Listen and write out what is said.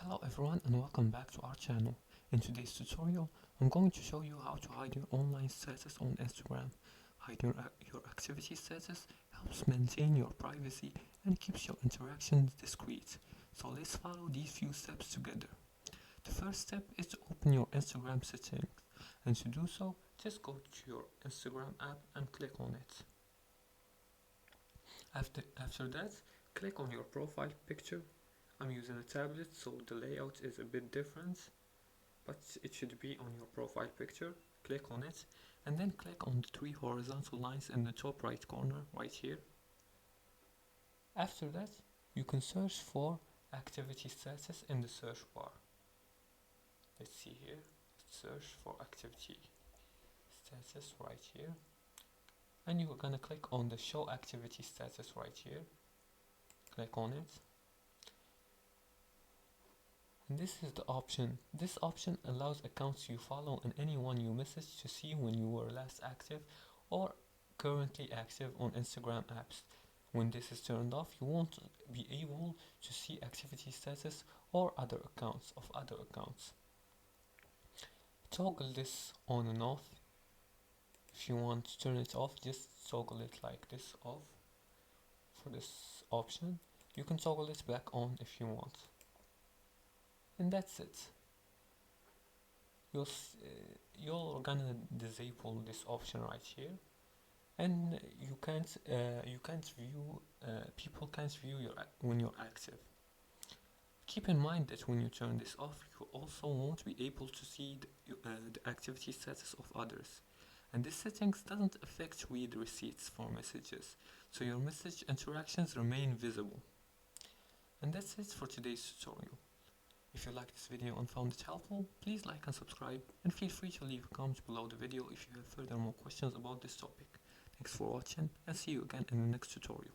Hello everyone and welcome back to our channel. In today's tutorial, I'm going to show you how to hide your online status on Instagram. Hiding your activity status helps maintain your privacy and keeps your interactions discreet. So let's follow these few steps together. The first step is to open your Instagram settings, and to do so, just go to your Instagram app and click on it. After that, click on your profile picture. I'm using a tablet, so the layout is a bit different, but it should be on your profile picture. Click on it, and then click on the three horizontal lines in the top right corner, right here. After that, you can search for activity status in the search bar. Let's see here, search for activity status right here. And you're gonna click on the show activity status right here. Click on it. And this is the option. This option allows accounts you follow and anyone you message to see when you were last active or currently active on Instagram apps. When this is turned off, you won't be able to see activity status or other accounts of other accounts. Toggle this on and off. If you want to turn it off, just toggle it like this off. For this option, you can toggle it back on if you want. And that's it. You're gonna disable this option right here, and you can't view people can't view when you're active. Keep in mind that when you turn this off, you also won't be able to see the activity status of others. And this settings doesn't affect read receipts for messages, so your message interactions remain visible. And that's it for today's tutorial. If you liked this video and found it helpful, please like and subscribe, and feel free to leave a comment below the video if you have further more questions about this topic. Thanks for watching, and see you again in the next tutorial.